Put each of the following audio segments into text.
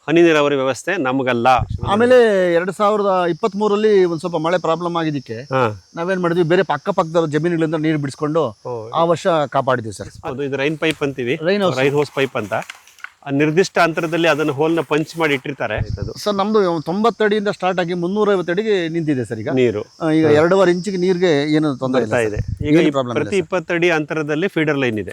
ಹನಿ ನೀರಾವರಿ ವ್ಯವಸ್ಥೆ ನಮಗಲ್ಲ. ಆಮೇಲೆ 2023ರಲ್ಲಿ ಒಂದ್ ಸ್ವಲ್ಪ ಮಳೆ ಪ್ರಾಬ್ಲಮ್ ಆಗಿದ್ದಕ್ಕೆ ನಾವೇನ್ ಮಾಡಿದ್ವಿ, ಬೇರೆ ಅಕ್ಕಪಕ್ಕದ ಜಮೀನುಗಳಿಂದ ನೀರು ಬಿಡಿಸ್ಕೊಂಡು ಆ ವರ್ಷ ಕಾಪಾಡಿದ್ವಿ ಸರ್. ಅದು ಇದು ರೈನ್ ಪೈಪ್ ಅಂತೀವಿ, ರೈನ್ ಹೋಸ್ ಪೈಪ್ ಅಂತ. ನಿರ್ದಿಷ್ಟ ಅಂತರದಲ್ಲಿ ಅದನ್ನು ಹೋಲ್ನ ಪಂಚ್ ಮಾಡಿ ಇಟ್ಟಿರ್ತಾರೆ ಸರ್. ನಮ್ದು 90 ಅಡಿಯಿಂದ ಸ್ಟಾರ್ಟ್ ಆಗಿ 350 ಅಡಿಗೆ ನಿಂತಿದೆ ಸರ್. ಈಗ ನೀರು ಈಗ 2.5 ಇಂಚಿಗೆ ನೀರಿಗೆ ಏನು ತೊಂದರೆ ಇದೆ. ಈಗ ಪ್ರತಿ 20 ಅಡಿ ಅಂತರದಲ್ಲಿ ಫೀಡರ್ ಲೈನ್ ಇದೆ.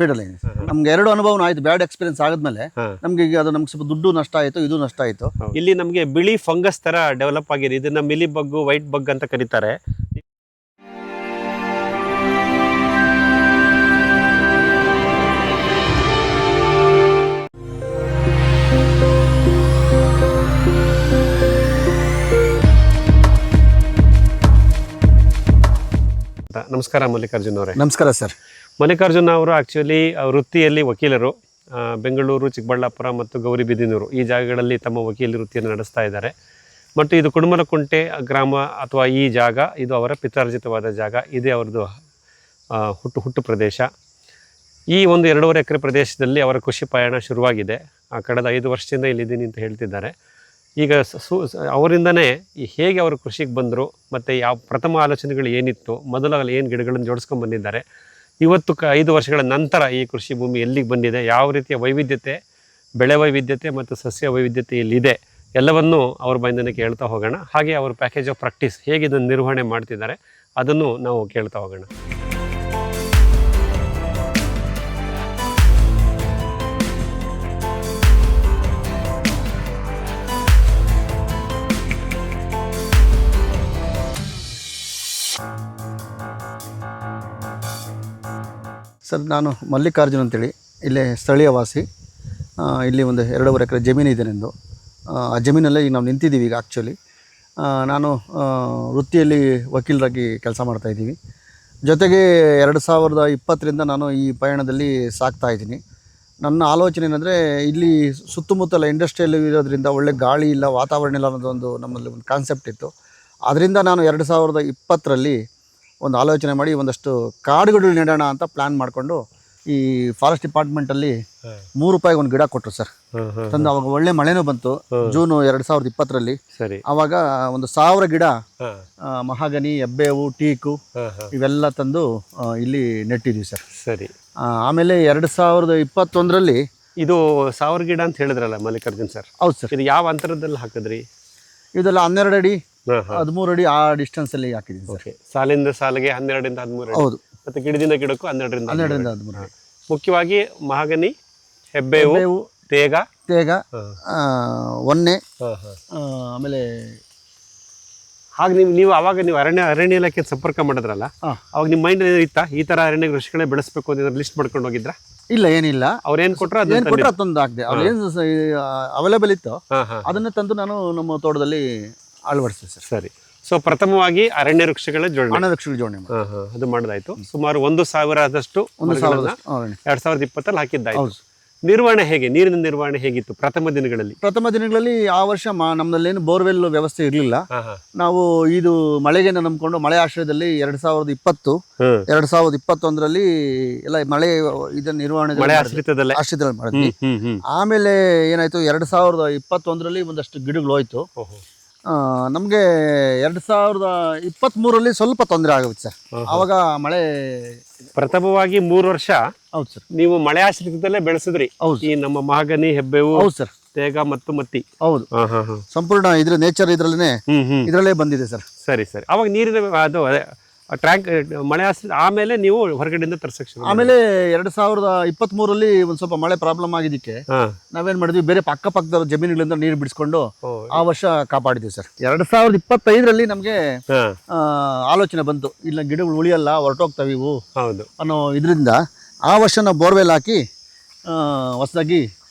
ನಮ್ಗೆ 2 ಅನುಭವ ಆಯ್ತು. ಬ್ಯಾಡ್ ಎಕ್ಸ್ಪೀರಿಯನ್ಸ್ ಆದ್ಮೇಲೆ ನಮ್ಗೆ ಈಗ ಅದು ನಮ್ಗೆ ಸ್ವಲ್ಪ ದುಡ್ಡು ನಷ್ಟ ಆಯ್ತು, ಇದು ನಷ್ಟ ಆಯ್ತು. ಇಲ್ಲಿ ನಮ್ಗೆ ಬಿಳಿ ಫಂಗಸ್ ತರ ಡೆವಲಪ್ ಆಗಿದೆ. ಇದನ್ನ ಮಿಲಿ ಬಗ್, ವೈಟ್ ಬಗ್ ಅಂತ ಕರೀತಾರೆ. ನಮಸ್ಕಾರ ಮಲ್ಲಿಕಾರ್ಜುನ್ ಅವರೇ. ನಮಸ್ಕಾರ ಸರ್. ಮಲ್ಲಿಕಾರ್ಜುನ್ ಅವರು ಆಕ್ಚುಲಿ ವೃತ್ತಿಯಲ್ಲಿ ವಕೀಲರು. ಬೆಂಗಳೂರು, ಚಿಕ್ಕಬಳ್ಳಾಪುರ ಮತ್ತು ಗೌರಿಬಿದನೂರು ಈ ಜಾಗಗಳಲ್ಲಿ ತಮ್ಮ ವಕೀಲಿ ವೃತ್ತಿಯನ್ನು ನಡೆಸ್ತಾ ಇದ್ದಾರೆ. ಮತ್ತು ಇದು ಕುಡುಮಲಕುಂಟೆ ಗ್ರಾಮ ಅಥವಾ ಈ ಜಾಗ ಇದು ಅವರ ಪಿತ್ರಾರ್ಜಿತವಾದ ಜಾಗ. ಇದೇ ಅವ್ರದ್ದು ಹುಟ್ಟು ಪ್ರದೇಶ. ಈ ಒಂದು 2.5 ಎಕರೆ ಪ್ರದೇಶದಲ್ಲಿ ಅವರ ಕೃಷಿ ಪಯಣ ಶುರುವಾಗಿದೆ. ಕಳೆದ 5 ವರ್ಷದಿಂದ ಇಲ್ಲಿದ್ದೀನಿ ಅಂತ ಹೇಳ್ತಿದ್ದಾರೆ. ಈಗ ಅವರಿಂದನೇ ಹೇಗೆ ಅವರು ಕೃಷಿಗೆ ಬಂದರು ಮತ್ತು ಯಾವ ಪ್ರಥಮ ಆಲೋಚನೆಗಳು ಏನಿತ್ತು, ಮೊದಲು ಏನು ಗಿಡಗಳನ್ನು ಜೋಡಿಸ್ಕೊಂಡು ಬಂದಿದ್ದಾರೆ, ಇವತ್ತು 5 ವರ್ಷಗಳ ನಂತರ ಈ ಕೃಷಿ ಭೂಮಿ ಎಲ್ಲಿಗೆ ಬಂದಿದೆ, ಯಾವ ರೀತಿಯ ವೈವಿಧ್ಯತೆ, ಬೆಳೆ ವೈವಿಧ್ಯತೆ ಮತ್ತು ಸಸ್ಯ ವೈವಿಧ್ಯತೆ ಇಲ್ಲಿದೆ, ಎಲ್ಲವನ್ನೂ ಅವ್ರ ಬಾಯಿಂದನೇ ಕೇಳ್ತಾ ಹೋಗೋಣ. ಹಾಗೆ ಅವ್ರ ಪ್ಯಾಕೇಜ್ ಆಫ್ ಪ್ರಾಕ್ಟೀಸ್ ಹೇಗೆ ಇದನ್ನು ನಿರ್ವಹಣೆ ಮಾಡ್ತಿದ್ದಾರೆ ಅದನ್ನು ನಾವು ಕೇಳ್ತಾ ಹೋಗೋಣ. ಸರ್, ನಾನು ಮಲ್ಲಿಕಾರ್ಜುನ್ ಅಂತೇಳಿ ಇಲ್ಲೇ ಸ್ಥಳೀಯ ವಾಸಿ. ಇಲ್ಲಿ ಒಂದು 2.5 ಎಕರೆ ಜಮೀನು ಇದೆ ನಂದು. ಆ ಜಮೀನಲ್ಲೇ ಈಗ ನಾವು ನಿಂತಿದ್ದೀವಿ. ಈಗ ಆ್ಯಕ್ಚುಲಿ ನಾನು ವೃತ್ತಿಯಲ್ಲಿ ವಕೀಲರಾಗಿ ಕೆಲಸ ಮಾಡ್ತಾಯಿದ್ದೀವಿ. ಜೊತೆಗೆ 2020ರಿಂದ ನಾನು ಈ ಪಯಣದಲ್ಲಿ ಸಾಗ್ತಾಯಿದ್ದೀನಿ. ನನ್ನ ಆಲೋಚನೆ ಏನಂದರೆ, ಇಲ್ಲಿ ಸುತ್ತಮುತ್ತಲ ಇಂಡಸ್ಟ್ರಿಯಲ್ ಇರೋದ್ರಿಂದ ಒಳ್ಳೆ ಗಾಳಿ ಇಲ್ಲ, ವಾತಾವರಣ ಇಲ್ಲ ಅನ್ನೋದೊಂದು ನಮ್ಮಲ್ಲಿ ಒಂದು ಕಾನ್ಸೆಪ್ಟ್ ಇತ್ತು. ಅದರಿಂದ ನಾನು 2020ರಲ್ಲಿ ಒಂದು ಆಲೋಚನೆ ಮಾಡಿ ಒಂದಷ್ಟು ಕಾಡುಗಳು ನೆಡೋಣ ಅಂತ ಪ್ಲ್ಯಾನ್ ಮಾಡಿಕೊಂಡು ಈ ಫಾರೆಸ್ಟ್ ಡಿಪಾರ್ಟ್ಮೆಂಟಲ್ಲಿ ₹3 ಒಂದು ಗಿಡ ಕೊಟ್ಟರು ಸರ್. ತಂದು ಅವಾಗ ಒಳ್ಳೆ ಮಳೆನೂ ಬಂತು. ಜೂನ್ 2020ರಲ್ಲಿ ಆವಾಗ 1000 ಗಿಡ ಮಹಾಗನಿ, ಹೆಬ್ಬೇವು, ಟೀಕು ಇವೆಲ್ಲ ತಂದು ಇಲ್ಲಿ ನೆಟ್ಟಿದ್ವಿ ಸರ್. ಸರಿ. ಆಮೇಲೆ 2021ರಲ್ಲಿ ಇದು 1000 ಗಿಡ ಅಂತ ಹೇಳಿದ್ರಲ್ಲ ಮಲ್ಲಿಕಾರ್ಜುನ್ ಸರ್? ಹೌದು ಸರ್. ಇದು ಯಾವ ಅಂತರದಲ್ಲಿ ಹಾಕಿದ್ರಿ? ಇದೆಲ್ಲ 12 ಅಡಿ 13 ಅಡಿ ಆ ಡಿಸ್ಟೆನ್ಸ್ ಅಲ್ಲಿ ಹಾಕಿದ್ದೀನಿ ಸರ್. ಸಾಲಿಂದ ಸಾಲಿಗೆ 12ರಿಂದ 13 ಅಡಿ. ಹೌದು. ಮತ್ತೆ ಗಿಡದಿಂದ ಗಿಡಕ್ಕೂ 12ರಿಂದ 13 ಅಡಿ. ಮುಖ್ಯವಾಗಿ ಮಹಾಗನಿ, ಹೆಬ್ಬೇವು, ತೇಗ, ಒನ್ನೆ, ಆಮೇಲೆ ಹಾಗೆ ನೀವು ಅವಾಗ ನೀವು ಅರಣ್ಯ ಇಲಾಖೆ ಸಂಪರ್ಕ ಮಾಡಿದ್ರಲ್ಲ, ಅವಾಗ ನಿಮ್ಮ ಮೈಂಡ್ ಇತ್ತಾ ಈ ತರ ಅರಣ್ಯ ಕೃಷಿಗಳೇ ಬೆಳೆಸಬೇಕು ಅಂತ ಲಿಸ್ಟ್ ಮಾಡ್ಕೊಂಡು ಹೋಗಿದ್ರ? ಇಲ್ಲ, ಏನಿಲ್ಲ. ಅವ್ರೇನ್ ಕೊಟ್ರ ತಂದು ಹಾಕಿದೆ. ಅವ್ರೇನು ಅವೈಲೇಬಲ್ ಇತ್ತು ಅದನ್ನೇ ತಂದು ನಾನು ನಮ್ಮ ತೋಟದಲ್ಲಿ ಅಳವಡಿಸಿದೆ ಸರ್. ಸರಿ. ಸೊ ಪ್ರಥಮವಾಗಿ ಅರಣ್ಯ ವೃಕ್ಷಗಳ ಜೋಡಣೆ ಅದು ಮಾಡೋದಾಯ್ತು. ಸುಮಾರು 1000 2020ರಲ್ಲಿ ಹಾಕಿದ್ದಾಯ್ತು. ನಿರ್ವಹಣೆ ಹೇಗೆ, ನೀರಿನ ನಿರ್ವಹಣೆ ಹೇಗಿತ್ತು ಪ್ರಥಮ ದಿನಗಳಲ್ಲಿ? ಆ ವರ್ಷ ನಮ್ಮಲ್ಲೇನು ಬೋರ್ವೆಲ್ ವ್ಯವಸ್ಥೆ ಇರಲಿಲ್ಲ. ನಾವು ಇದು ಮಳೆಗೆ ನಂಬ್ಕೊಂಡು ಮಳೆ ಆಶ್ರಯದಲ್ಲಿ 2021ರಲ್ಲಿ ಎಲ್ಲ ಮಳೆ ಇದನ್ನ ನಿರ್ವಹಣೆ ಆಶ್ರಯದಲ್ಲಿ ಮಾಡಿದ್ವಿ. ಆಮೇಲೆ ಏನಾಯ್ತು, 2021ರಲ್ಲಿ ಒಂದಷ್ಟು ಗಿಡಗಳು ಹೋಯ್ತು. ನಮಗೆ 2023ರಲ್ಲಿ ಸ್ವಲ್ಪ ತೊಂದರೆ ಆಗುತ್ತೆ ಸರ್. ಆವಾಗ ಮಳೆ ಪ್ರಥಮವಾಗಿ 3 ವರ್ಷ ಹೌದು ಸರ್ ನೀವು ಮಳೆ ಆಶ್ರಿತದಲ್ಲೇ ಬೆಳೆಸಿದ್ರಿ. ಈ ನಮ್ಮ ಮಹಾಗನಿ, ಹೆಬ್ಬೇವು, ಹೌದು ಸರ್, ತೇಗ ಮತ್ತು ಮತ್ತಿ. ಹೌದು, ಸಂಪೂರ್ಣ ಇದ್ರ ನೇಚರ್ ಇದ್ರಲ್ಲೇ ಬಂದಿದೆ ಸರ್. ಸರಿ. ಅವಾಗ ನೀರಿನ ಅದು ಟ್ಯಾಂಕ್ ಮಳೆ ಆಶ್ರಿತ. ಆಮೇಲೆ ನೀವು ಹೊರಗಡೆಯಿಂದ ತರ್ಸಕ್ ಶುರು. ಆಮೇಲೆ 2023ರಲ್ಲಿ ಒಂದ್ ಸ್ವಲ್ಪ ಮಳೆ ಪ್ರಾಬ್ಲಮ್ ಆಗಿದ್ದಕ್ಕೆ ನಾವೇನ್ ಮಾಡಿದ್ವಿ, ಬೇರೆ ಅಕ್ಕಪಕ್ಕದ ಜಮೀನುಗಳಿಂದ ನೀರು ಬಿಡಿಸ್ಕೊಂಡು ಆ ವರ್ಷ ಕಾಪಾಡಿದ್ವಿ ಸರ್. 2025ರಲ್ಲಿ ನಮ್ಗೆ ಆಲೋಚನೆ ಬಂತು, ಇಲ್ಲ ಗಿಡಗಳು ಉಳಿಯಲ್ಲ, ಹೊರಟೋಗ್ತಾವ ಇವು ಅನ್ನೋ ಇದರಿಂದ ಆ ವರ್ಷ ನಾವು ಬೋರ್ವೆಲ್ ಹಾಕಿ ಹೊಸದಾಗಿ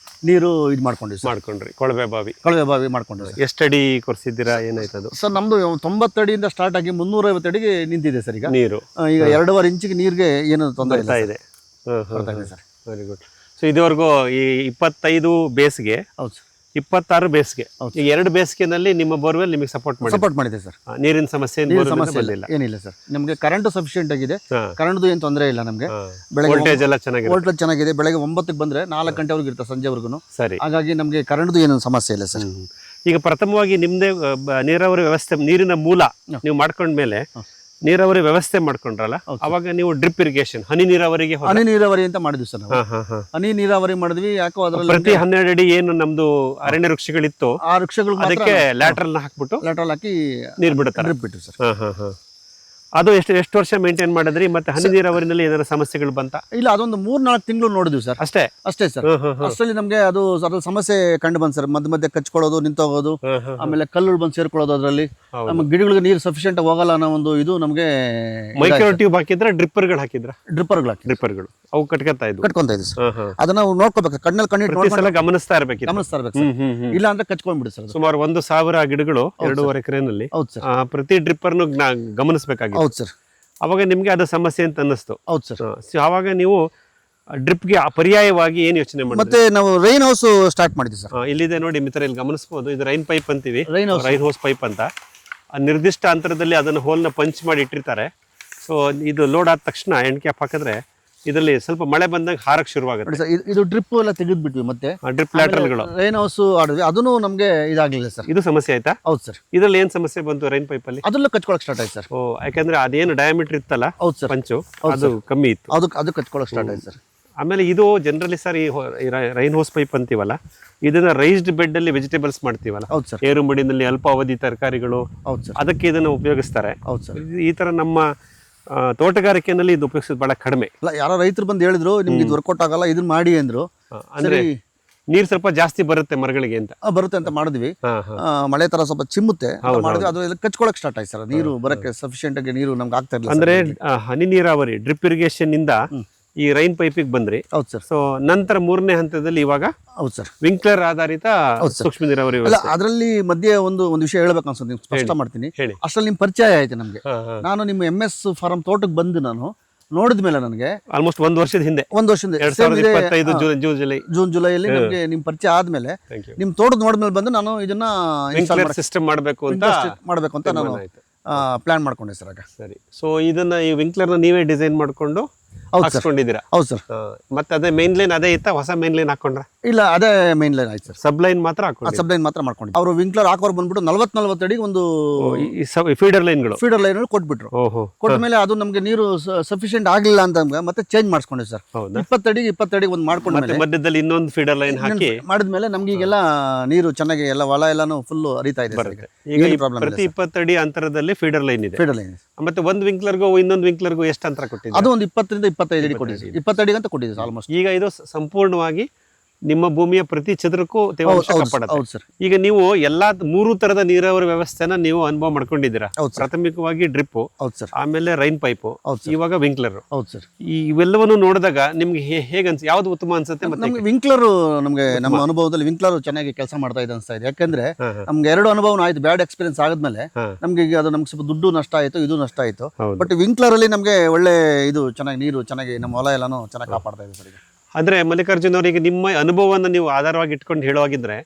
ನೀರು ಇದು ಮಾಡ್ಕೊಂಡ್ರಿ. ಕೊಳವೆ ಬಾವಿ ಮಾಡ್ಕೊಂಡ್ರಿ. ಎಷ್ಟು ಅಡಿ ಕೊರ್ಸಿದ್ದೀರಾ, ಏನಾಯ್ತು ಅದು? ಸರ್, ನಮ್ದು 90 ಅಡಿಯಿಂದ ಸ್ಟಾರ್ಟ್ ಆಗಿ 350 ಅಡಿಗೆ ನಿಂತಿದೆ ಸರ್. ಈಗ ನೀರು ಈಗ 2.5 ಇಂಚಿಗೆ ನೀರಿಗೆ ಏನು ತೊಂದರೆ ಇದೆ ಸರ್. Very good. ಸೊ ಇದುವರೆಗೂ ಈ 25 ಬೇಸಿಗೆ ಹೌದು 26 ಬೇಸಿಗೆ. ಈಗ 2 ಬೇಸಿಗೆನಲ್ಲಿ ನಿಮ್ಮ ಬೋರ್ವೆಲ್ ನಿಮಗೆ ಸಪೋರ್ಟ್ ಮಾಡಿದೆ ಸರ್. ನೀರಿನ ಸಮಸ್ಯೆ ಸಮಸ್ಯೆ ಏನಿಲ್ಲ ಸರ್. ನಮಗೆ ಕರೆಂಟ್ ಸಫಿಷಿಯೆಂಟ್ ಆಗಿದೆ, ಕರೆಂಟ್ದು ಏನು ತೊಂದರೆ ಇಲ್ಲ ನಮಗೆ. ವೋಲ್ಟೇಜ್ ಎಲ್ಲ ಚೆನ್ನಾಗಿದೆ, ವೋಲ್ಟೇಜ್ ಚೆನ್ನಾಗಿದೆ. ಬೆಳಗ್ಗೆ 9ಕ್ಕೆ ಬಂದ್ರೆ 4 ಗಂಟೆವರೆಗೂ ಇರುತ್ತೆ, ಸಂಜೆವರೆಗೂ. ಸರಿ, ಹಾಗಾಗಿ ನಮಗೆ ಕರೆಂಟ್ದು ಏನು ಸಮಸ್ಯೆ ಇಲ್ಲ ಸರ್. ಈಗ ಪ್ರಥಮವಾಗಿ ನಿಮ್ದೇ ನೀರಾವರಿ ವ್ಯವಸ್ಥೆ, ನೀರಿನ ಮೂಲ ನೀವು ಮಾಡ್ಕೊಂಡ್ಮೇಲೆ ನೀರಾವರಿ ವ್ಯವಸ್ಥೆ ಮಾಡ್ಕೊಂಡ್ರಲ್ಲ, ಅವಾಗ ನೀವು ಡ್ರಿಪ್ ಇರಿಗೇಷನ್ ಹನಿ ನೀರಾವರಿಗೆ ಹನಿ ನೀರಾವರಿ ಅಂತ ಮಾಡಿದ್ವಿ ಸರ್ ನಾವು. ಹನಿ ನೀರಾವರಿ ಮಾಡಿದ್ವಿ. ಯಾಕೋ ಅದರಲ್ಲಿ ಪ್ರತಿ 12 ಅಡಿ ಏನು ನಮ್ದು ಅರಣ್ಯ ವೃಕ್ಷಗಳಿತ್ತು ಆ ವೃಕ್ಷಗಳು ಅದಕ್ಕೆ ಲ್ಯಾಟ್ರಲ್ ಹಾಕ್ಬಿಟ್ಟು ಹಾಕಿ ನೀರ್ ಬಿಡುತ್ತಾರೆ. ಡ್ರಿಪ್ ಬಿಟ್ಟು ಸರ್. ಅದು ಎಷ್ಟು ವರ್ಷ ಮೇಂಟೈನ್ ಮಾಡಿದ್ರಿ? ಮತ್ತೆ ಹನಿ ನೀರಾವರಿನಲ್ಲಿ ಏನಾದ್ರು ಸಮಸ್ಯೆಗಳು ಬಂತ? ಇಲ್ಲ, ಅದೊಂದು 3-4 ತಿಂಗಳು ನೋಡಿದ್ವಿ ಸರ್. ಅಷ್ಟೇ ಸರ್. ಅಷ್ಟರಲ್ಲಿ ನಮ್ಗೆ ಅದ್ರ ಸಮಸ್ಯೆ ಕಂಡು ಬಂದ್ ಸರ್. ಮಧ್ಯೆ ಕಚ್ಕೊಳ್ಳೋದು, ನಿಂತೋಗೋದು, ಆಮೇಲೆ ಕಲ್ಲುಗಳು ಬಂದು ಸೇರ್ಕೊಳ್ಳೋದು. ಅದರಲ್ಲಿ ನಮ್ಮ ಗಿಡಗಳಿಗೆ ನೀರು ಸಫಿಷಿಯೆಂಟ್ ಹೋಗಲ್ಲ ಅನ್ನೋ ಒಂದು ಇದು ನಮಗೆ. ಮೈಕ್ರೋ ಟ್ಯೂಬ್ ಹಾಕಿದ್ರ ಡ್ರಿಪ್ಪರ್ಗಳು ಹಾಕಿದ್ರ? ಡ್ರಿಪ್ಪರ್ಗಳು ಅವು ಕಟ್ಕೊಂತ ಇದ್ವಿ ಸರ್. ಅದನ್ನ ನಾವು ನೋಡ್ಕೋಬೇಕು, ಕಣ್ಣಲ್ಲಿ ಕಣ್ಣಿಟ್ಟು ಗಮನಿಸ್ತಾ ಇರ್ಬೇಕು. ಇಲ್ಲ ಅಂದ್ರೆ ಕಚ್ಕೊಂಡ್ಬಿಡಿ ಸರ್. ಸುಮಾರು 1,000 ಗಿಡಗಳು 2.5 ಎಕರೆನಲ್ಲಿ. ಪ್ರತಿ ಡ್ರಿಪ್ಪರ್ನು ಗಮನಿಸಬೇಕಾಗಿದೆ. ಹೌದು ಸರ್. ಅವಾಗ ನಿಮ್ಗೆ ಅದು ಸಮಸ್ಯೆ ಅಂತ ಅನ್ನಿಸ್ತು. ಹೌದು ಸರ್. ಅವಾಗ ನೀವು ಡ್ರಿಪ್ಗೆ ಪರ್ಯಾಯವಾಗಿ ಏನ್ ಯೋಚನೆ ಮಾಡಿ? ಮತ್ತೆ ನಾವು ರೈನ್ ಹೌಸ್ ಸ್ಟಾರ್ಟ್ ಮಾಡಿದ್ವಿ ಸರ್. ಇಲ್ಲಿದೆ ನೋಡಿ ಮಿತ್ರ, ಇಲ್ಲಿ ಗಮನಿಸಬಹುದು. ಇದು ರೈನ್ ಪೈಪ್ ಅಂತೀವಿ, ರೈನ್ ಹೌಸ್ ಪೈಪ್ ಅಂತ. ನಿರ್ದಿಷ್ಟ ಅಂತರದಲ್ಲಿ ಅದನ್ನು ಹೋಲ್ನ ಪಂಚ್ ಮಾಡಿ ಇಟ್ಟಿರ್ತಾರೆ. ಸೊ ಇದು ಲೋಡ್ ಆದ ತಕ್ಷಣ ಎಂಡ್ ಕ್ಯಾಪ್ ಹಾಕಿದ್ರೆ ಇದರಲ್ಲಿ ಸ್ವಲ್ಪ ಮಳೆ ಬಂದಾಗ ಹಾರಕ್ ಶುರುವಾಗುತ್ತೆ. ಇದು ಡ್ರಿಪ್ ಎಲ್ಲ ತೆಗೆದ್ಬಿಟ್ವಿ. ಮತ್ತೆ ಡ್ರಿಪ್ ಲ್ಯಾಟ್ರಲ್ಗಳು ರೈನ್ ಹೌಸ್ ಆಡಿದ್ವಿ, ಅದನ್ನು ನಮಗೆ ಇದಾಗಲಿಲ್ಲ ಸರ್. ಇದು ಸಮಸ್ಯೆ ಆಯ್ತಾ? ಹೌದು ಸರ್. ಇದ್ರಲ್ಲಿ ಏನ್ ಸಮಸ್ಯೆ ಬಂತು ರೈನ್ ಪೈಪ್ ಅಲ್ಲಿ? ಅದೆಲ್ಲ ಕಚ್ಕೊಳಕ್ ಸ್ಟಾರ್ಟ್ ಆಯ್ತು ಸರ್. ಯಾಕಂದ್ರೆ ಅದೇನು ಡಯಾಮೀಟರ್ ಇತ್ತಲ್ಲ, ಹೌದು ಸರ್, ಪಂಚು ಅದು ಕಮ್ಮಿ ಇತ್ತು, ಅದು ಕಚ್ಕೊಳಕ್ ಸ್ಟಾರ್ಟ್ ಆಯ್ತು ಸರ್. ಆಮೇಲೆ ಇದು ಜನರಲಿ ಸರ್ ಈ ರೈನ್ ಹೌಸ್ ಪೈಪ್ ಅಂತೀವಲ್ಲ, ಇದನ್ನ ರೈಸ್ಡ್ ಬೆಡ್ ಅಲ್ಲಿ ವೆಜಿಟೇಬಲ್ಸ್ ಮಾಡ್ತೀವಲ್ಲ, ಹೌದು ಸರ್, ಏರು ಮಡಿನಲ್ಲಿ ಅಲ್ಪಾವಧಿ ತರಕಾರಿಗಳು, ಹೌದು ಸರ್, ಅದಕ್ಕೆ ಇದನ್ನ ಉಪಯೋಗಿಸ್ತಾರೆ. ಹೌದು ಸರ್. ಈ ತರ ನಮ್ಮ ತೋಟಗಾರಿಕೆಯಲ್ಲಿ ಇದು ಉಪಯೋಗಿಸೋದು ಬಹಳ ಕಡಿಮೆ. ಅಲ್ಲ, ಯಾರೋ ರೈತರು ಬಂದು ಹೇಳಿದ್ರು ನಿಮ್ಗೆ ಇದು ವರ್ಕೌಟ್ ಆಗಲ್ಲ, ಇದನ್ನ ಮಾಡಿ ಅಂದ್ರು. ಅಂದ್ರೆ ನೀರ್ ಸ್ವಲ್ಪ ಜಾಸ್ತಿ ಬರುತ್ತೆ ಮರಗಳಿಗೆ ಅಂತ. ಬರುತ್ತೆ ಅಂತ ಮಾಡಿದ್ವಿ. ಮಳೆ ತರ ಸ್ವಲ್ಪ ಚಿಮ್ಮುತ್ತೆ ಮಾಡಿದ್ವಿ. ಅದು ಕಚ್ಕೊಳಕ್ ಸ್ಟಾರ್ಟ್ ಆಯ್ತು ಸರ್. ನೀರು ಬರಕ್ಕೆ ಸಫಿಶಿಯೆಂಟ್ ಆಗಿ ನೀರು ನಮ್ಗೆ ಆಗ್ತಾ ಇರಲಿಲ್ಲ. ಅಂದ್ರೆ ಹನಿ ನೀರಾವರಿ ಡ್ರಿಪ್ ಇರಿಗೇಷನ್ ಇಂದ ಈ ರೈನ್ ಪೈಪಿಗೆ ಬಂದ್ರಿ. ಹೌದು ಸರ್. ಸೊ ನಂತರ 3ನೇ ಹಂತದಲ್ಲಿ ಇವಾಗ ಹೌದು ಸರ್, ವಿಂಕ್ಲರ್ ಆಧಾರಿತ ಸೂಕ್ಷ್ಮ ನೀರಾವರಿ. ಅದರಲ್ಲಿ ಮಧ್ಯೆ ಒಂದು ವಿಷಯ ಹೇಳ್ಬೇಕು ಅನ್ಸುತ್ತೆ, ನಿಮ್ಗೆ ಸ್ಪಷ್ಟ ಮಾಡ್ತೀನಿ. ಅಷ್ಟ್ರಲ್ಲಿ ನಿಮ್ ಪರಿಚಯ ಆಯ್ತು ನಮ್ಗೆ. ನಾನು ನಿಮ್ಮ MS ಫಾರಂ ತೋಟಕ್ಕೆ ಬಂದು ನಾನು ನೋಡಿದ್ಮೇಲೆ ನನಗೆ ಆಲ್ಮೋಸ್ಟ್ 1 ವರ್ಷದ ಹಿಂದೆ, 2025 ಜೂನ್ ಜುಲೈಯಲ್ಲಿ ನಮಗೆ ನಿಮ್ ಪರಿಚಯ ಆದ್ಮೇಲೆ ನಿಮ್ ತೋಟದ ನೋಡಿದ್ಮೇಲೆ ಬಂದು ನಾನು ಇದನ್ನ ಸಿಸ್ಟಮ್ ಮಾಡಬೇಕು ಅಂತ ನಾನು ಪ್ಲಾನ್ ಮಾಡ್ಕೊಂಡೆ ಸರ್. ಆಗ ಸರಿ. ಸೊ ಇದನ್ನ ಈ ವಿಂಕ್ಲರ್ ನೀವೇ ಡಿಸೈನ್ ಮಾಡ್ಕೊಂಡು ಹಾಕ್ಸ್ಕೊಂಡಿದ್ದೀರಾ? ಹೌದು ಸರ್. ಮತ್ತೆ ಅದೇ ಮೇನ್ ಲೈನ್ ಅದೇ ಇತ್ತಾ, ಹೊಸ ಮೇನ್ ಲೈನ್ ಹಾಕೊಂಡ್ರ? ಇಲ್ಲ, ಅದೇ ಮೇನ್ ಲೈನ್ ಆಯ್ತು ಸರ್. ಸಬ್ ಲೈನ್ ಮಾತ್ರ ಹಾಕೊಂಡು, ಸಬ್ ಲೈನ್ ಮಾತ್ರ ಮಾಡ್ಕೊಂಡು ಅವರು ವಿಂಕ್ಲರ್ ಹಾಕೋರು ಬಂದ್ಬಿಟ್ಟು 40 ಅಡಿಗೆ ಒಂದು ಫೀಡರ್ ಲೈನ್ ಕೊಟ್ಬಿಟ್ರು. ಕೊಟ್ಟ ಮೇಲೆ ಅದು ನಮ್ಗೆ ನೀರು ಸಫಿಶಿಯೆಂಟ್ ಆಗ್ಲಿಲ್ಲ ಅಂತ ಮತ್ತೆ ಚೇಂಜ್ ಮಾಡಿಸ್ಕೊಂಡೆ ಸರ್. 20 ಅಡಿಗೆ ಒಂದು ಮಾಡ್ಕೊಂಡು ಮಧ್ಯದಲ್ಲಿ ಇನ್ನೊಂದು ಫೀಡರ್ ಲೈನ್ ಹಾಕಿ ಮಾಡಿದ್ಮೇಲೆ ನಮ್ಗೆ ಈಗೆಲ್ಲ ನೀರು ಚೆನ್ನಾಗಿ ಎಲ್ಲ ಹೊಲ ಎಲ್ಲಾನು ಫುಲ್ ಹರಿತಾ ಇದೆ. ಪ್ರತಿ 20 ಅಡಿ ಅಂತರದಲ್ಲಿ ಫೀಡರ್ ಲೈನ್ ಇದೆ. ಮತ್ತೆ ಒಂದು ವಿಂಕ್ಲರ್ಗೂ ಇನ್ನೊಂದು ವಿಂಕ್ಲರ್ಗೂ ಎಷ್ಟು ಅಂತರ ಕೊಟ್ಟಿದೆ? ಅದು ಒಂದು 20 ರಿಂದ 25 ಅಡಿ ಕೊಟ್ಟಿದ್ದೀವಿ. 20 ಅಡಿಗೆ ಅಂತ ಕೊಟ್ಟಿದ್ದೀವಿ ಆಲ್ಮೋಸ್ಟ್. ಈಗ ಇದು ಸಂಪೂರ್ಣವಾಗಿ ನಿಮ್ಮ ಭೂಮಿಯ ಪ್ರತಿ ಚದರಕ್ಕೂ ತೇವಾಂಶ ಕಾಪಾಡುತ್ತೆ. ಈಗ ನೀವು ಎಲ್ಲಾ 3 ತರದ ನೀರಾವರಿ ವ್ಯವಸ್ಥೆನ ನೀವು ಅನುಭವ ಮಾಡ್ಕೊಂಡಿದ್ದೀರಾ. ಪ್ರಾಥಮಿಕವಾಗಿ ಡ್ರಿಪ್, ಆಮೇಲೆ ರೈನ್ ಪೈಪ್, ಇವಾಗ ವಿಂಕ್ಲರ್. ಇವೆಲ್ಲವನ್ನು ನೋಡಿದಾಗ ನಿಮ್ಗೆ ಹೇಗೆ ಯಾವ್ದು ಉತ್ತಮ ಅನ್ಸುತ್ತೆ? ನಮ್ಗೆ ವಿಂಕ್ಲರ್, ನಮ್ಗೆ ನಮ್ಮ ಅನುಭವದಲ್ಲಿ ವಿಂಕ್ಲರ್ ಚೆನ್ನಾಗಿ ಕೆಲಸ ಮಾಡ್ತಾ ಇದೆ ಅನ್ಸ್ತಾ ಇದೆ. ಯಾಕಂದ್ರೆ ನಮ್ಗೆ 2 ಅನುಭವ ಆಯ್ತು. ಬ್ಯಾಡ್ ಎಕ್ಸ್ಪೀರಿಯನ್ಸ್ ಆದ್ಮೇಲೆ ನಮ್ಗೆ ಈಗ ಅದು ನಮ್ಗೆ ಸ್ವಲ್ಪ ದುಡ್ಡು ನಷ್ಟ ಆಯ್ತು, ಇದು ನಷ್ಟ ಆಯ್ತು. ಬಟ್ ವಿಂಕ್ಲರ್ ಅಲ್ಲಿ ನಮ್ಗೆ ಒಳ್ಳೆ ಇದು ಚೆನ್ನಾಗಿ ನೀರು ಚೆನ್ನಾಗಿ ನಮ್ಮ ಹೊಲ ಎಲ್ಲಾನು ಚೆನ್ನಾಗಿ ಕಾಪಾಡ್ತಾ ಇದೆ ಸರ್. ಅಂದ್ರೆ ಮಲ್ಲಿಕಾರ್ಜುನ್ ಅವರಿಗೆ ನಿಮ್ಮ ಅನುಭವವನ್ನು ನೀವು ಆಧಾರವಾಗಿ ಇಟ್ಕೊಂಡು ಹೇಳುವಾಗಿದ್ರೆ,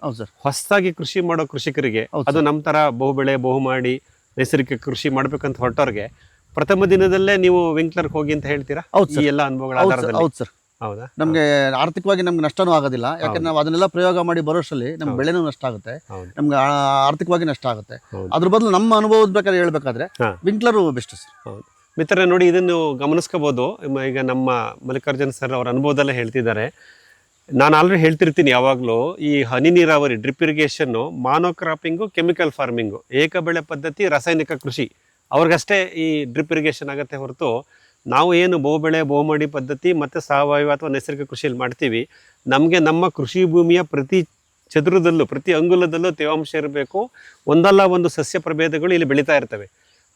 ಹೊಸದಾಗಿ ಕೃಷಿ ಮಾಡೋ ಕೃಷಿಕರಿಗೆ, ಅದು ನಮ್ಮ ತರ ಬಹುಬೆಳೆ ಬಹು ಮಾಡಿ ನೈಸರ್ಗಿಕ ಕೃಷಿ ಮಾಡ್ಬೇಕಂತ ಹೊರಟವ್ರಿಗೆ ಪ್ರಥಮ ದಿನದಲ್ಲೇ ನೀವು ವಿಂಕ್ಲರ್ ಹೋಗಿ ಅಂತ ಹೇಳ್ತೀರಾ? ಈ ಎಲ್ಲ ಅನುಭವಗಳ ಆಧಾರದಲ್ಲಿ? ಹೌದು ಸರ್. ಹೌದಾ? ನಮ್ಗೆ ಆರ್ಥಿಕವಾಗಿ ನಮ್ಗೆ ನಷ್ಟನೂ ಆಗೋದಿಲ್ಲ. ಯಾಕಂದ್ರೆ ನಾವು ಅದನ್ನೆಲ್ಲ ಪ್ರಯೋಗ ಮಾಡಿ ಬರೋಷ್ಟರಲ್ಲಿ ನಮ್ಗೆ ಬೆಳೆನೂ ನಷ್ಟ ಆಗುತ್ತೆ, ನಮ್ಗೆ ಆರ್ಥಿಕವಾಗಿ ನಷ್ಟ ಆಗುತ್ತೆ. ಅದ್ರ ಬದಲು ನಮ್ಮ ಅನುಭವದ ಬೇಕಾದ್ರೆ ಹೇಳ್ಬೇಕಾದ್ರೆ ವಿಂಕ್ಲರ್ ಬೆಸ್ಟ್ ಸರ್. ಮಿತ್ರರೇ ನೋಡಿ, ಇದನ್ನು ಗಮನಿಸ್ಕೋಬಹುದು. ಈಗ ನಮ್ಮ ಮಲ್ಲಿಕಾರ್ಜುನ್ ಸರ್ ಅವರ ಅನುಭವದಲ್ಲೇ ಹೇಳ್ತಿದ್ದಾರೆ. ನಾನು ಆಲ್ರೆಡಿ ಹೇಳ್ತಿರ್ತೀನಿ ಯಾವಾಗಲೂ, ಈ ಹನಿ ನೀರಾವರಿ ಡ್ರಿಪ್ ಇರಿಗೇಷನ್ನು, ಮಾನೋಕ್ರಾಪಿಂಗು, ಕೆಮಿಕಲ್ ಫಾರ್ಮಿಂಗು, ಏಕ ಬೆಳೆ ಪದ್ಧತಿ, ರಾಸಾಯನಿಕ ಕೃಷಿ ಅವ್ರಿಗಷ್ಟೇ ಈ ಡ್ರಿಪ್ ಇರಿಗೇಷನ್ ಆಗುತ್ತೆ ಹೊರತು ನಾವು ಏನು ಬಹುಬೆಳೆ ಬಹುಮಡಿ ಪದ್ಧತಿ ಮತ್ತು ಸಾವಯವ ಅಥವಾ ನೈಸರ್ಗಿಕ ಕೃಷಿಯಲ್ಲಿ ಮಾಡ್ತೀವಿ, ನಮಗೆ ನಮ್ಮ ಕೃಷಿ ಭೂಮಿಯ ಪ್ರತಿ ಚದುರದಲ್ಲೂ ಪ್ರತಿ ಅಂಗುಲದಲ್ಲೂ ತೇವಾಂಶ ಇರಬೇಕು. ಒಂದಲ್ಲ ಒಂದು ಸಸ್ಯ ಪ್ರಭೇದಗಳು ಇಲ್ಲಿ ಬೆಳೀತಾ ಇರ್ತವೆ.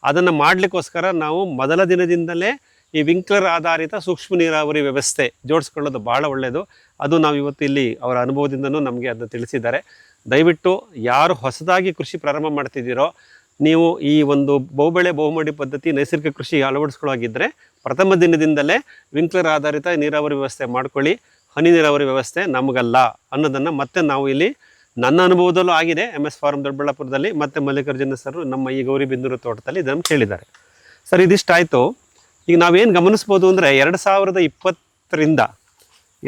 ಅದನ್ನು ಮಾಡಲಿಕ್ಕೋಸ್ಕರ ನಾವು ಮೊದಲ ದಿನದಿಂದಲೇ ಈ ವಿಂಕ್ಲರ್ ಆಧಾರಿತ ಸೂಕ್ಷ್ಮ ನೀರಾವರಿ ವ್ಯವಸ್ಥೆ ಜೋಡಿಸ್ಕೊಳ್ಳೋದು ಭಾಳ ಒಳ್ಳೆಯದು. ಅದು ನಾವು ಇವತ್ತು ಇಲ್ಲಿ ಅವರ ಅನುಭವದಿಂದನೂ ನಮಗೆ ಅದನ್ನು ತಿಳಿಸಿದ್ದಾರೆ. ದಯವಿಟ್ಟು ಯಾರು ಹೊಸದಾಗಿ ಕೃಷಿ ಪ್ರಾರಂಭ ಮಾಡ್ತಿದ್ದೀರೋ, ನೀವು ಈ ಒಂದು ಬಹುಬೆಳೆ ಬಹುಮಡಿ ಪದ್ಧತಿ ನೈಸರ್ಗಿಕ ಕೃಷಿ ಅಳವಡಿಸ್ಕೊಳ್ಳೋಗಿದ್ದರೆ ಪ್ರಥಮ ದಿನದಿಂದಲೇ ವಿಂಕ್ಲರ್ ಆಧಾರಿತ ನೀರಾವರಿ ವ್ಯವಸ್ಥೆ ಮಾಡ್ಕೊಳ್ಳಿ. ಹನಿ ನೀರಾವರಿ ವ್ಯವಸ್ಥೆ ನಮಗಲ್ಲ ಅನ್ನೋದನ್ನು ಮತ್ತೆ ನಾವು ಇಲ್ಲಿ ನನ್ನ ಅನುಭವದಲ್ಲೂ ಆಗಿದೆ MS ಫಾರ್ಮ್ ದೊಡ್ಡಬಳ್ಳಾಪುರದಲ್ಲಿ, ಮತ್ತು ಮಲ್ಲಿಕಾರ್ಜುನ ಸರ್ ನಮ್ಮ ಈ ಗೌರಿಬಿದನೂರು ತೋಟದಲ್ಲಿ ಇದನ್ನು ಕೇಳಿದ್ದಾರೆ. ಸರ್ ಇದಿಷ್ಟಾಯಿತು. ಈಗ ನಾವೇನು ಗಮನಿಸ್ಬೋದು ಅಂದರೆ 2020ರಿಂದ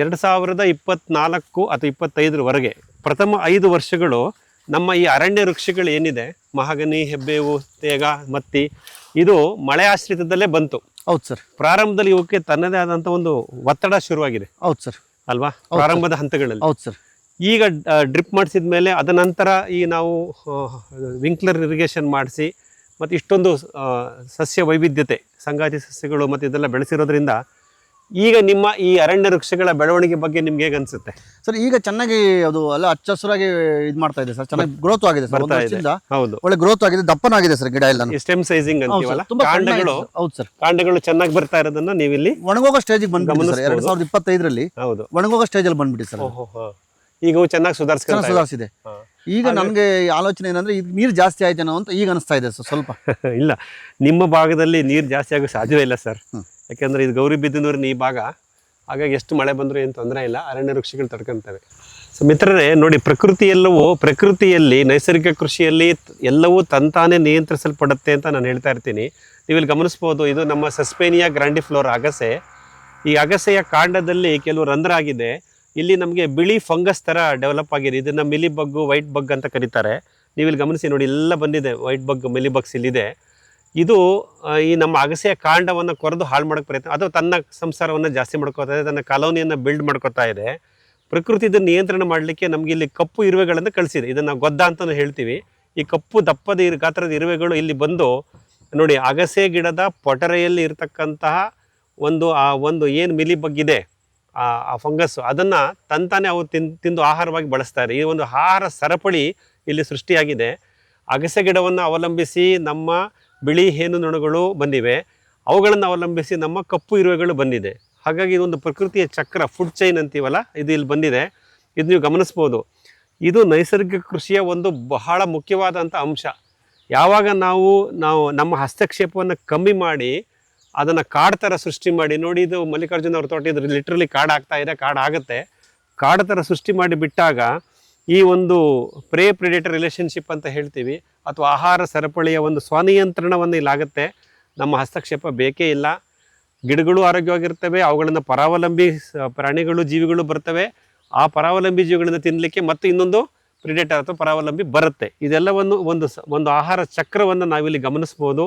2024 ಅಥವಾ 25ರವರೆಗೆ ಪ್ರಥಮ 5 ವರ್ಷಗಳು ನಮ್ಮ ಈ ಅರಣ್ಯ ವೃಕ್ಷಗಳು ಏನಿದೆ, ಮಹಾಗನಿ, ಹೆಬ್ಬೇವು, ತೇಗ, ಮತ್ತಿ, ಇದು ಮಳೆ ಆಶ್ರಿತದಲ್ಲೇ ಬಂತು. ಹೌದು ಸರ್. ಪ್ರಾರಂಭದಲ್ಲಿ ಇವಕ್ಕೆ ತನ್ನದೇ ಆದಂಥ ಒಂದು ಒತ್ತಡ ಶುರುವಾಗಿದೆ. ಹೌದು ಸರ್. ಅಲ್ವಾ, ಪ್ರಾರಂಭದ ಹಂತಗಳಲ್ಲಿ. ಹೌದು ಸರ್. ಈಗ ಡ್ರಿಪ್ ಮಾಡಿಸಿದ ಮೇಲೆ ಅದ ನಂತರ ಈ ನಾವು ವಿಂಕ್ಲರ್ ಇರಿಗೇಷನ್ ಮಾಡಿಸಿ ಮತ್ತು ಇಷ್ಟೊಂದು ಸಸ್ಯ ವೈವಿಧ್ಯತೆ, ಸಂಗಾತಿ ಸಸ್ಯಗಳು ಮತ್ತು ಇದೆಲ್ಲ ಬೆಳೆಸಿರೋದ್ರಿಂದ ಈಗ ನಿಮ್ಮ ಈ ಅರಣ್ಯ ವೃಕ್ಷಗಳ ಬೆಳವಣಿಗೆ ಬಗ್ಗೆ ನಿಮ್ಗೆ ಹೇಗೆ ಅನ್ಸುತ್ತೆ ಸರ್? ಈಗ ಚೆನ್ನಾಗಿ ಅದು ಎಲ್ಲ ಹಚ್ಚ ಹಸುರಾಗಿ ಇದು ಮಾಡ್ತಾ ಇದೆ ಸರ್, ಚೆನ್ನಾಗಿ ಗ್ರೋತ್ ಆಗಿದೆ ಸರ್. ಒಂದು ವರ್ಷದಿಂದ ಹೌದು, ಒಳ್ಳೆ ಗ್ರೋತ್ ಆಗಿದೆ, ದಪ್ಪನಾಗಿದೆ ಸರ್ ಗಿಡ ಎಲ್ಲ. ಸ್ಟೆಮ್ ಸೈಜಿಂಗ್ ಅಂತೀವಲ್ಲ, ಕಾಂಡಗಳು. ಹೌದು ಸರ್, ಕಾಂಡಗಳು ಚೆನ್ನಾಗಿ ಬರ್ತಾ ಇರೋದನ್ನ ನೀವಿಲ್ಲಿ ಒಣಗೋಗೋ ಸ್ಟೇಜಿಗೆ ಬಂದ್ಬಿಡಿ ಸರ್. 2025ರಲ್ಲಿ ಹೌದು ಒಣಗೋಗೋ ಸ್ಟೇಜಲ್ಲಿ ಬಂದ್ಬಿಡಿ ಸರ್. ಈಗ ಚೆನ್ನಾಗಿ ಸುಧಾರಿಸಿದೆ. ಈಗ ನಮ್ಗೆ ಆಲೋಚನೆ ಏನಂದ್ರೆ ಈಗ ನೀರು ಜಾಸ್ತಿ ಆಯ್ತೇನೋ ಅಂತ ಈಗ ಅನಿಸ್ತಾ ಇದೆ ಸರ್ ಸ್ವಲ್ಪ. ಇಲ್ಲ, ನಿಮ್ಮ ಭಾಗದಲ್ಲಿ ನೀರು ಜಾಸ್ತಿ ಆಗೋ ಸಾಧ್ಯವೇ ಇಲ್ಲ ಸರ್. ಯಾಕೆಂದ್ರೆ ಇದು ಗೌರಿಬಿದನೂರಿನ ಈ ಭಾಗ, ಹಾಗಾಗಿ ಎಷ್ಟು ಮಳೆ ಬಂದರೂ ಏನು ತೊಂದರೆ ಇಲ್ಲ, ಅರಣ್ಯ ವೃಕ್ಷಗಳು ತಡ್ಕೊಳ್ತವೆ. ಸೊ ಮಿತ್ರರೇ ನೋಡಿ, ಪ್ರಕೃತಿಯಲ್ಲಿ ನೈಸರ್ಗಿಕ ಕೃಷಿಯಲ್ಲಿ ಎಲ್ಲವೂ ತಂತಾನೇ ನಿಯಂತ್ರಿಸಲ್ಪಡುತ್ತೆ ಅಂತ ನಾನು ಹೇಳ್ತಾ ಇರ್ತೀನಿ. ನೀವಿಲ್ಲಿ ಗಮನಿಸ್ಬೋದು, ಇದು ನಮ್ಮ ಸಸ್ಪೇನಿಯಾ ಗ್ರಾಂಡಿಫ್ಲೋರಾ ಅಗಸೆ. ಈ ಅಗಸೆಯ ಕಾಂಡದಲ್ಲಿ ಕೆಲವು ರಂಧ್ರ ಆಗಿದೆ. ಇಲ್ಲಿ ನಮಗೆ ಬಿಳಿ ಫಂಗಸ್ ಥರ ಡೆವಲಪ್ ಆಗಿದೆ. ಇದನ್ನು ಮಿಲಿ ಬಗ್ಗು, ವೈಟ್ ಬಗ್ ಅಂತ ಕರೀತಾರೆ. ನೀವಿಲ್ಲಿ ಗಮನಿಸಿ ನೋಡಿ, ಎಲ್ಲ ಬಂದಿದೆ, ವೈಟ್ ಬಗ್, ಮಿಲಿ ಬಗ್ಸ್ ಇಲ್ಲಿದೆ. ಇದು ಈ ನಮ್ಮ ಅಗಸೆಯ ಕಾಂಡವನ್ನು ಕೊರೆದು ಹಾಳು ಮಾಡೋಕ್ಕೆ ಪ್ರಯತ್ನ, ಅಥವಾ ತನ್ನ ಸಂಸಾರವನ್ನು ಜಾಸ್ತಿ ಮಾಡ್ಕೋತಾ ಇದೆ, ತನ್ನ ಕಾಲೋನಿಯನ್ನು ಬಿಲ್ಡ್ ಮಾಡ್ಕೋತಾ ಇದೆ. ಪ್ರಕೃತಿ ಇದನ್ನು ನಿಯಂತ್ರಣ ಮಾಡಲಿಕ್ಕೆ ನಮಗೆ ಇಲ್ಲಿ ಕಪ್ಪು ಇರುವೆಗಳನ್ನು ಕಳಿಸಿದೆ. ಇದನ್ನು ಗೊದ್ದ ಅಂತಲೂ ಹೇಳ್ತೀವಿ. ಈ ಕಪ್ಪು ದಪ್ಪದ ಗಾತ್ರದ ಇರುವೆಗಳು ಇಲ್ಲಿ ಬಂದು ನೋಡಿ, ಅಗಸೆ ಗಿಡದ ಪೊಟರೆಯಲ್ಲಿ ಇರತಕ್ಕಂತಹ ಒಂದು ಏನು ಮಿಲಿ ಬಗ್ಗಿದೆ, ಆ ಫಂಗಸ್ಸು, ಅದನ್ನು ತಂತಾನೆ ಅವು ತಿಂದು ಆಹಾರವಾಗಿ ಬಳಸ್ತಾರೆ. ಈ ಒಂದು ಆಹಾರ ಸರಪಳಿ ಇಲ್ಲಿ ಸೃಷ್ಟಿಯಾಗಿದೆ. ಅಗಸೆ ಗಿಡವನ್ನು ಅವಲಂಬಿಸಿ ನಮ್ಮ ಬಿಳಿ ಹೇನು ನೊಣಗಳು ಬಂದಿವೆ, ಅವುಗಳನ್ನು ಅವಲಂಬಿಸಿ ನಮ್ಮ ಕಪ್ಪು ಇರುವೆಗಳು ಬಂದಿದೆ. ಹಾಗಾಗಿ ಇದೊಂದು ಪ್ರಕೃತಿಯ ಚಕ್ರ, ಫುಡ್ ಚೈನ್ ಅಂತೀವಲ್ಲ, ಇದು ಇಲ್ಲಿ ಬಂದಿದೆ. ಇದು ನೀವು ಗಮನಿಸ್ಬೋದು. ಇದು ನೈಸರ್ಗಿಕ ಕೃಷಿಯ ಒಂದು ಬಹಳ ಮುಖ್ಯವಾದಂಥ ಅಂಶ. ಯಾವಾಗ ನಾವು ನಮ್ಮ ಹಸ್ತಕ್ಷೇಪವನ್ನು ಕಮ್ಮಿ ಮಾಡಿ ಅದನ್ನು ಕಾಡು ಥರ ಸೃಷ್ಟಿ ಮಾಡಿ, ನೋಡಿ ಇದು ಮಲ್ಲಿಕಾರ್ಜುನ ಅವ್ರ ತೋಟ, ಇದ್ರ ಲಿಟ್ರಲಿ ಕಾಡು ಆಗ್ತಾ ಇದೆ, ಕಾಡು ಆಗುತ್ತೆ. ಕಾಡು ಥರ ಸೃಷ್ಟಿ ಮಾಡಿ ಬಿಟ್ಟಾಗ ಈ ಒಂದು ಪ್ರೆಡೇಟರ್ ರಿಲೇಷನ್ಶಿಪ್ ಅಂತ ಹೇಳ್ತೀವಿ, ಅಥವಾ ಆಹಾರ ಸರಪಳಿಯ ಒಂದು ಸ್ವನಿಯಂತ್ರಣವನ್ನು ಇಲ್ಲಾಗುತ್ತೆ. ನಮ್ಮ ಹಸ್ತಕ್ಷೇಪ ಬೇಕೇ ಇಲ್ಲ. ಗಿಡಗಳು ಆರೋಗ್ಯವಾಗಿರ್ತವೆ, ಅವುಗಳನ್ನು ಪರಾವಲಂಬಿ ಪ್ರಾಣಿಗಳು, ಜೀವಿಗಳು ಬರ್ತವೆ. ಆ ಪರಾವಲಂಬಿ ಜೀವಿಗಳನ್ನು ತಿನ್ನಲಿಕ್ಕೆ ಮತ್ತು ಇನ್ನೊಂದು ಪ್ರಿಡೇಟರ್ ಅಥವಾ ಪರಾವಲಂಬಿ ಬರುತ್ತೆ. ಇದೆಲ್ಲವನ್ನು ಒಂದು ಆಹಾರ ಚಕ್ರವನ್ನು ನಾವಿಲ್ಲಿ ಗಮನಿಸ್ಬೋದು.